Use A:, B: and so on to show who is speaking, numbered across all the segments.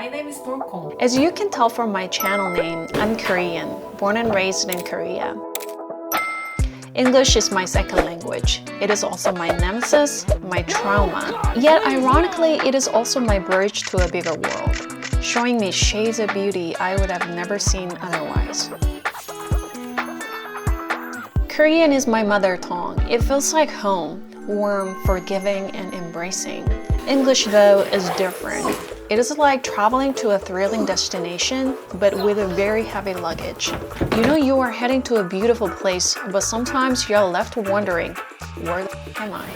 A: My name is 돌돌콩.
B: As you can tell from my channel name, I'm Korean, born and raised in Korea. English is my second language. It is also my nemesis, my trauma. Yet ironically, it is also my bridge to a bigger world, showing me shades of beauty I would have never seen otherwise. Korean is my mother tongue. It feels like home, warm, forgiving, and embracing. English, though, is different. It is like traveling to a thrilling destination, but with a very heavy luggage. You know you are heading to a beautiful place, but sometimes you're left wondering, where the am I?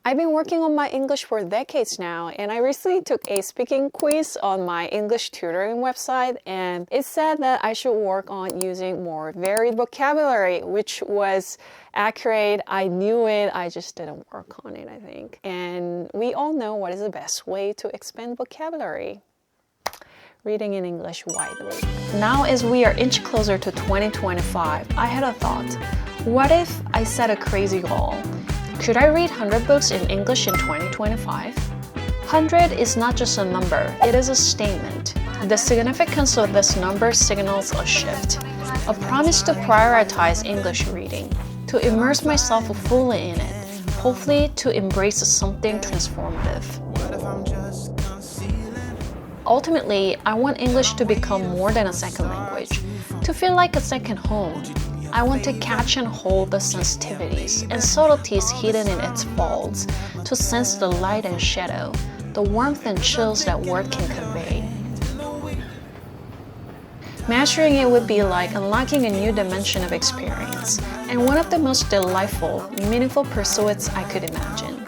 B: I've been working on my English for decades now, and I recently took a speaking quiz on my English tutoring website, and it said that I should work on using more varied vocabulary, which was accurate. I knew it, I just didn't work on it, I think. And we all know what is the best way to expand vocabulary. Reading in English widely. Now as we are inch closer to 2025, I had a thought. What if I set a crazy goal? Could I read 100 books in English in 2025? 100 is not just a number, it is a statement. The significance of this number signals a shift, a promise to prioritize English reading, to immerse myself fully in it, hopefully to embrace something transformative. Ultimately, I want English to become more than a second language, to feel like a second home. I want to catch and hold the sensitivities and subtleties hidden in its folds, to sense the light and shadow, the warmth and chills that word can convey. Mastering it would be like unlocking a new dimension of experience, and one of the most delightful, meaningful pursuits I could imagine.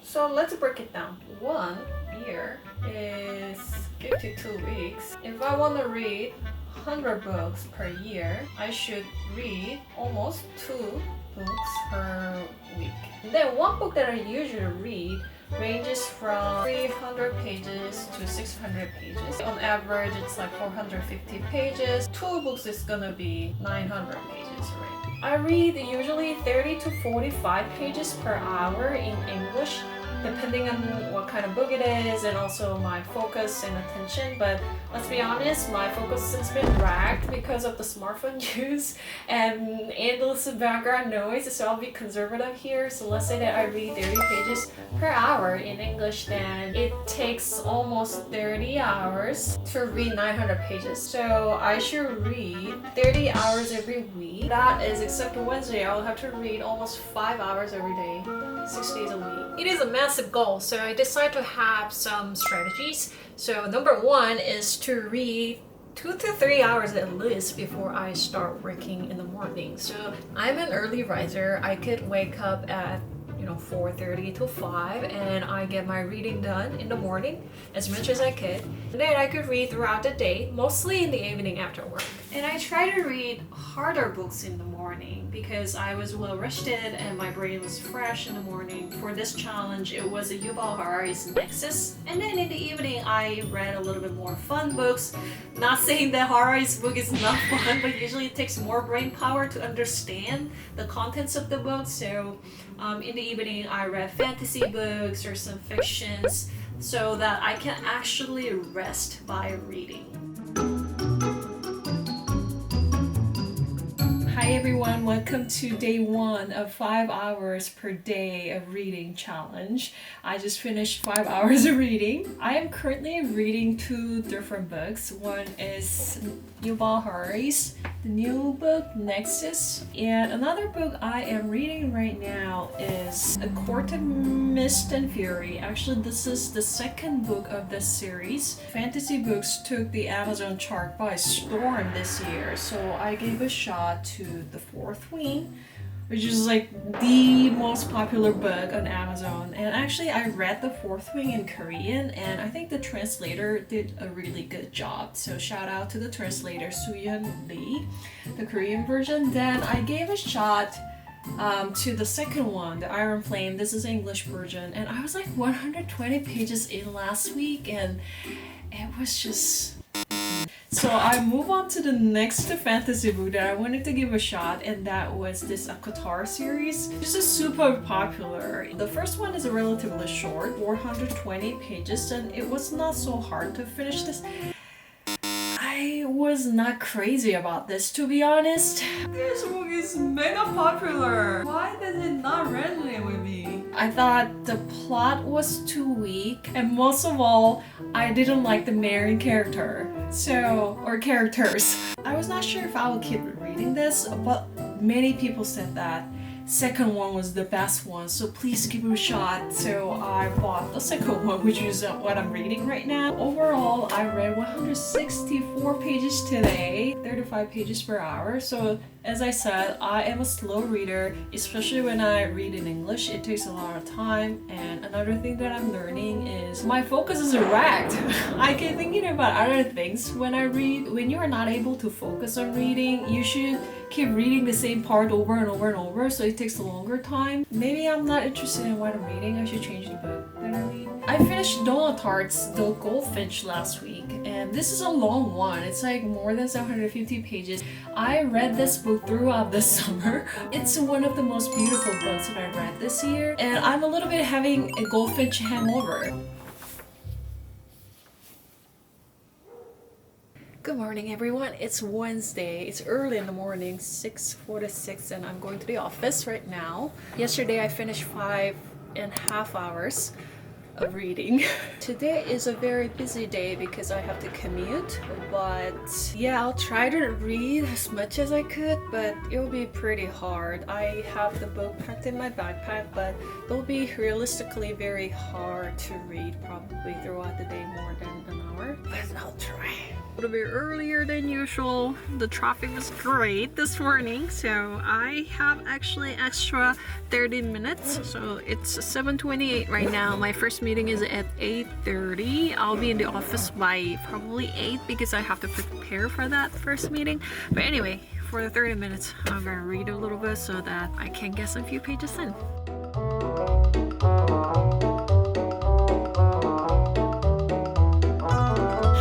A: So let's break it down. 1 year is 52 weeks. If I want to read 100 books per year, I should read almost 2 books per week. Then one book that I usually read ranges from 300 pages to 600 pages. On average, it's like 450 pages. 2 books is gonna be 900 pages, right? I read usually 30 to 45 pages per hour in English, depending on what kind of book it is and also my focus and attention. But let's be honest, my focus has been racked because of the smartphone use and endless background noise, so I'll be conservative here. So let's say that I read 30 pages per hour in English, then it takes almost 30 hours to read 900 pages. So I should read 30 hours every week. That is, except Wednesday, I'll have to read almost 5 hours every day, 6 days a week. It is a massive goal, so I decided to have some strategies. So number 1 is to read 2 to 3 hours at least before I start working in the morning. So I'm an early riser. I could wake up at 4:30 to 5, and I get my reading done in the morning as much as I could. And then I could read throughout the day, mostly in the evening after work. And I try to read harder books in the morning because I was well rested and my brain was fresh in the morning. For this challenge, it was a Yuval Harari's Nexus. And then in the evening, I read a little bit more fun books. Not saying that Harari's book is not fun, but usually it takes more brain power to understand the contents of the book. So in the evening, I read fantasy books or some fictions so that I can actually rest by reading. Hi everyone, welcome to day 1 of 5 hours per day of reading challenge. I just finished 5 hours of reading. I am currently reading 2 different books. One is Yuval Harari's the new book, Nexus, and another book I am reading right now is A Court of Mist and Fury. Actually, this is the second book of this series. Fantasy books took the Amazon chart by storm this year, so I gave a shot to The Fourth Wing, which is like the most popular book on Amazon. And actually I read The Fourth Wing in Korean, and I think the translator did a really good job. So shout out to the translator, Soo-yeon Lee, the Korean version. Then I gave a shot to the second one, The Iron Flame. This is the English version, and I was like 120 pages in last week, and it was just So I move on to the next fantasy book that I wanted to give a shot, and that was this Qatar series. This is super popular. The first one is relatively short, 420 pages, and it was not so hard to finish this. I was not crazy about this, to be honest. This book is mega popular. Why does it not resonate with me? I thought the plot was too weak, and most of all, I didn't like the main character. Or characters. I was not sure if I would keep reading this, but many people said that second one was the best one, so please give it a shot. So I bought the second one, which is what I'm reading right now. Overall, I read 164 pages today, 35 pages per hour. So as I said, I am a slow reader, especially when I read in English. It takes a lot of time, and another thing that I'm learning is my focus is wrecked. I keep thinking about other things when I read. When you are not able to focus on reading, you should keep reading the same part over and over and over, so it takes a longer time. Maybe I'm not interested in what I'm reading. I should change the book that I read. I finished Donald Tartt's The Goldfinch last week, and this is a long one. It's like more than 750 pages. I read this book throughout the summer. It's one of the most beautiful books that I read this year, and I'm a little bit having a goldfinch hangover. Good morning, everyone. It's Wednesday. It's early in the morning, 6:46, and I'm going to the office right now. Yesterday, I finished 5.5 hours of reading. Today is a very busy day because I have to commute, but yeah, I'll try to read as much as I could, but it'll be pretty hard. I have the book packed in my backpack, but it'll be realistically very hard to read probably throughout the day, more than an hour, but I'll try. A little bit earlier than usual. The traffic was great this morning, so I have actually extra 30 minutes. So it's 7:28 right now. My first meeting is at 8:30. I'll be in the office by probably 8 because I have to prepare for that first meeting. But anyway, for the 30 minutes, I'm gonna read a little bit so that I can get some few pages in.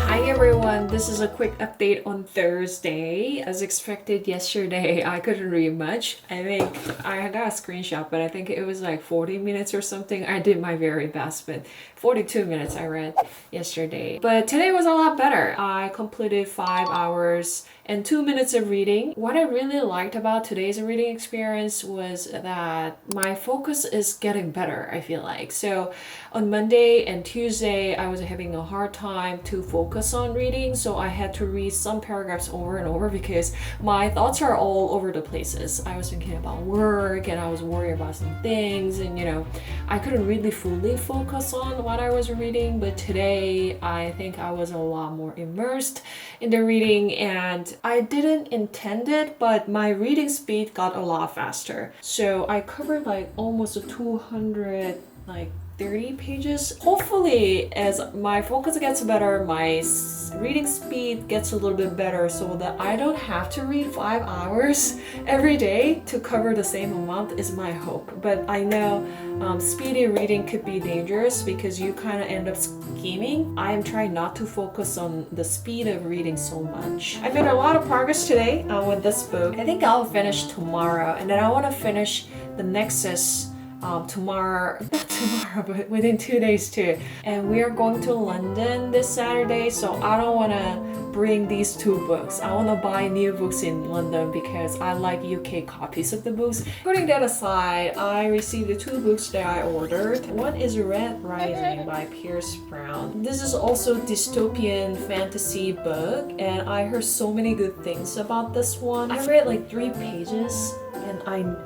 A: Hi everyone, this is a quick update on Thursday. As expected yesterday, I couldn't read much. I think I got a screenshot, but I think it was like 40 minutes or something. I did my very best, but 42 minutes I read yesterday. But today was a lot better. I completed 5 hours and 2 minutes of reading. What I really liked about today's reading experience was that my focus is getting better, I feel like. So on Monday and Tuesday, I was having a hard time to focus on reading, so I had to read some paragraphs over and over because my thoughts are all over the places. I was thinking about work and I was worried about some things, and I couldn't really fully focus on what I was reading. But today, I think I was a lot more immersed in the reading, and I didn't intend it, but my reading speed got a lot faster. So I covered like almost 230 pages. Hopefully, as my focus gets better, my reading speed gets a little bit better so that I don't have to read 5 hours every day to cover the same amount is my hope. But I know speedy reading could be dangerous because you kind of end up scheming. I am trying not to focus on the speed of reading so much. I made a lot of progress today with this book. I think I'll finish tomorrow, and then I want to finish the Nexus not tomorrow, but within 2 days too. And we are going to London this Saturday, so I don't want to bring these 2 books. I want to buy new books in London because I like UK copies of the books. Putting that aside, I received the 2 books that I ordered. One is Red Rising by Pierce Brown. This is also a dystopian fantasy book, and I heard so many good things about this one. I read like 3 pages, and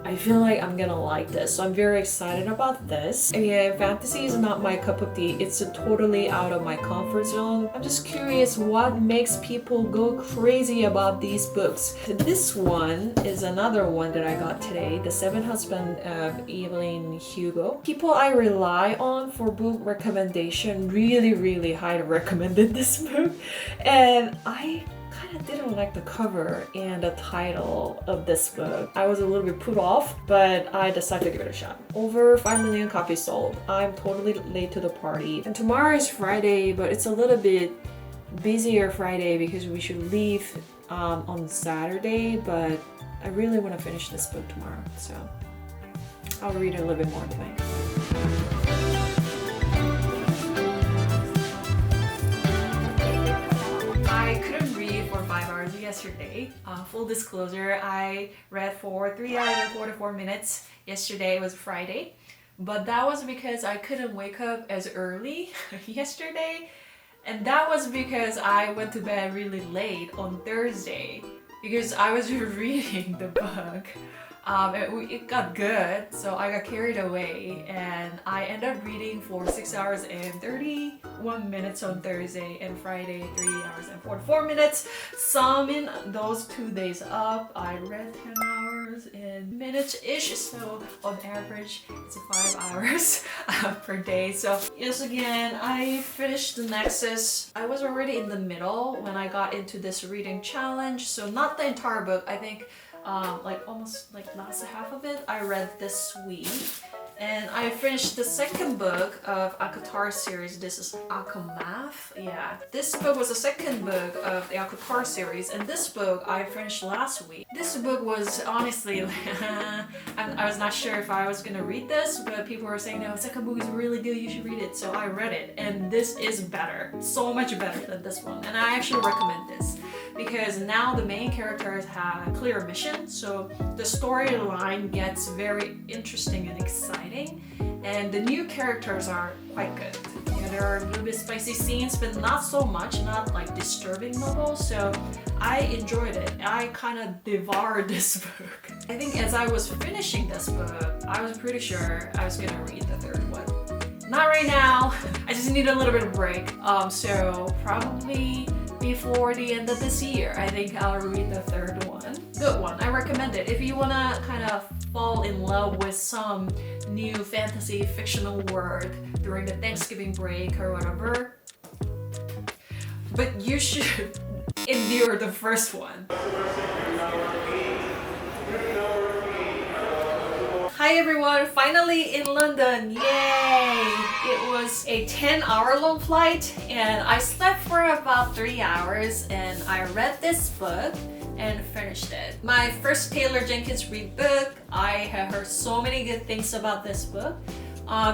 A: I feel like I'm gonna like this, so I'm very excited about this. Again, fantasy is not my cup of tea. It's totally out of my comfort zone. I'm just curious what makes people go crazy about these books. This one is another one that I got today, The Seventh Husband of Evelyn Hugo. People I rely on for book recommendation really highly recommended this book, and I kind of didn't like the cover and the title of this book. I was a little bit put off, but I decided to give it a shot. Over 5 million copies sold. I'm totally late to the party. And tomorrow is Friday, but it's a little bit busier Friday because we should leave on Saturday, but I really want to finish this book tomorrow, so I'll read it a little bit more tonight. I couldn't read for 5 hours yesterday. Full disclosure, I read for 3 hours and 44 minutes. Yesterday was Friday, but that was because I couldn't wake up as early yesterday, and that was because I went to bed really late on Thursday because I was reading the book. It got good, so I got carried away and I ended up reading for 6 hours and 31 minutes on Thursday, and Friday 3 hours and 44 minutes. Summing those 2 days up, I read 10 hours and minutes-ish, so on average it's 5 hours per day. So yes, again, I finished the Nexus. I was already in the middle when I got into this reading challenge, so not the entire book. I think almost last half of it I read this week, and I finished the second book of ACOTAR series. This is Aftermath. Yeah, this book was the second book of the ACOTAR series, and this book I finished last week. This book was honestly I was not sure if I was gonna read this, but people were saying no, the second book is really good, you should read it, so I read it, and this is better, so much better than this one, and I actually recommend this because now the main characters have a clear mission, so the storyline gets very interesting and exciting, and the new characters are quite good. Yeah, there are a little bit spicy scenes, but not so much, not like disturbing level, so I enjoyed it. I kind of devoured this book. I think as I was finishing this book, I was pretty sure I was gonna read the third one. Not right now, I just need a little bit of break, so probably before the end of this year, I think I'll read the third one. Good one, I recommend it. If you wanna kind of fall in love with some new fantasy fictional world during the Thanksgiving break or whatever, but you should endure the first one. Hi everyone, finally in London, yay! It was a 10-hour long flight and I slept for about 3 hours and I read this book and finished it. My first Taylor Jenkins Reid book. I have heard so many good things about this book.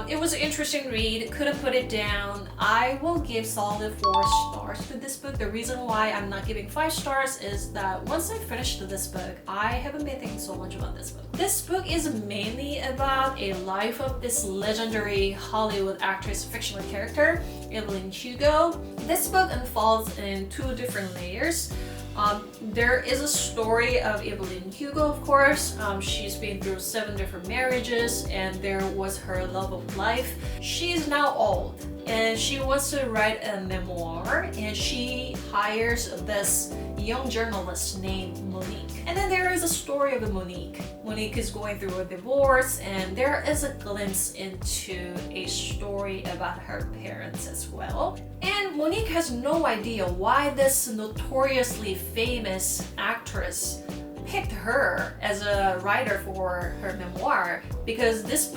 A: It was an interesting read, couldn't put it down. I will give solid 4 stars to this book. The reason why I'm not giving 5 stars is that once I finished this book, I haven't been thinking so much about this book. This book is mainly about a life of this legendary Hollywood actress fictional character, Evelyn Hugo. This book unfolds in 2 different layers. There is a story of Evelyn Hugo, of course. She's been through 7 different marriages and there was her love of life. She's now old and she wants to write a memoir, and she hires this young journalist named Monique. And then there is a story of Monique. Monique is going through a divorce and there is a glimpse into a story about her parents as well. And Monique has no idea why this notoriously famous actress picked her as a writer for her memoir, because this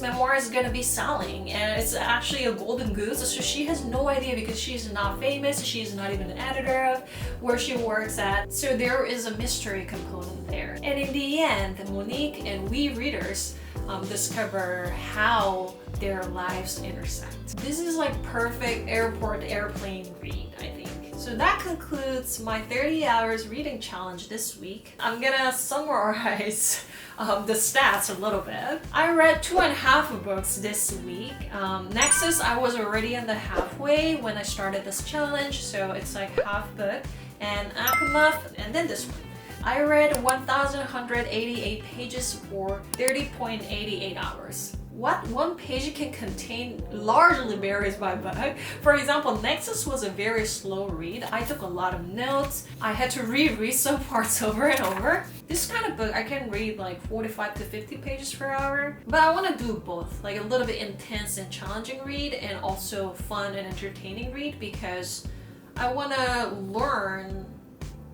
A: memoir is gonna be selling and it's actually a golden goose, so she has no idea because she's not famous, she's not even an editor of where she works at, so there is a mystery component there. And in the end, Monique and we readers discover how their lives intersect. This is like perfect airplane read, I think. So that concludes my 30 hours reading challenge this week. I'm gonna summarize the stats a little bit. I read 2.5 books this week. Nexus, I was already in the halfway when I started this challenge, so it's like half book. And Aftermath, and then this one. I read 1,188 pages for 30.88 hours. What one page can contain largely varies by book. For example, Nexus was a very slow read. I took a lot of notes. I had to reread some parts over and over. This kind of book, I can read like 45 to 50 pages per hour. But I want to do both, like a little bit intense and challenging read and also fun and entertaining read, because I want to learn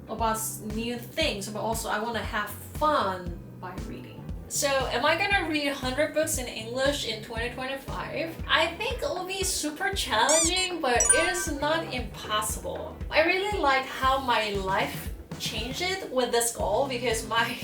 A: about new things, but also I want to have fun by reading. So, am I gonna read 100 books in English in 2025? I think it will be super challenging, but it is not impossible. I really like how my life changed with this goal because my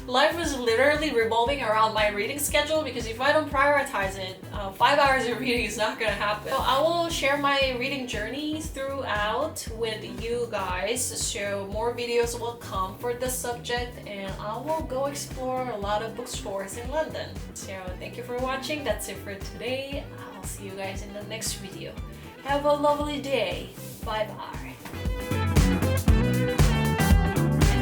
A: life was literally revolving around my reading schedule because if I don't prioritize it, 5 hours of reading is not gonna happen. So I will share my reading journey throughout with you guys, so more videos will come for this subject and I will go explore a lot of bookstores in London. So thank you for watching. That's it for today. I'll see you guys in the next video. Have a lovely day. Bye bye.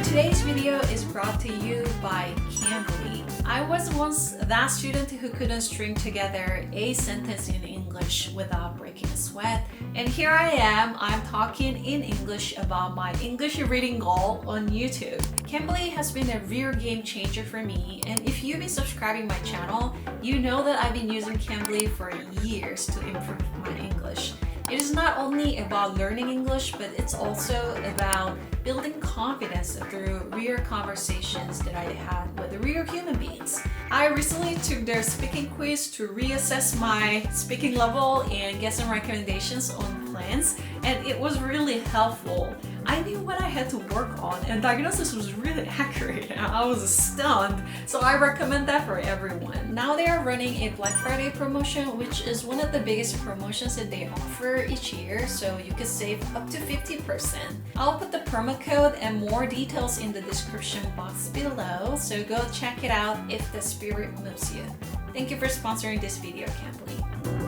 A: Today's video is brought to you by Cambly. I was once that student who couldn't string together a sentence in English without breaking a sweat. And here I am, I'm talking in English about my English reading goal on YouTube. Cambly has been a real game changer for me, and if you've been subscribing my channel, you know that I've been using Cambly for years to improve my English. It is not only about learning English, but it's also about building confidence through real conversations that I had with real human beings. I recently took their speaking quiz to reassess my speaking level and get some recommendations on plans, and it was really helpful. I knew what I had to work on, and diagnosis was really accurate. I was stunned, so I recommend that for everyone. Now they are running a Black Friday promotion, which is one of the biggest promotions that they offer each year, so you can save up to 50%. I'll put the promo code and more details in the description box below, so go check it out if the spirit moves you. Thank you for sponsoring this video, Cambly.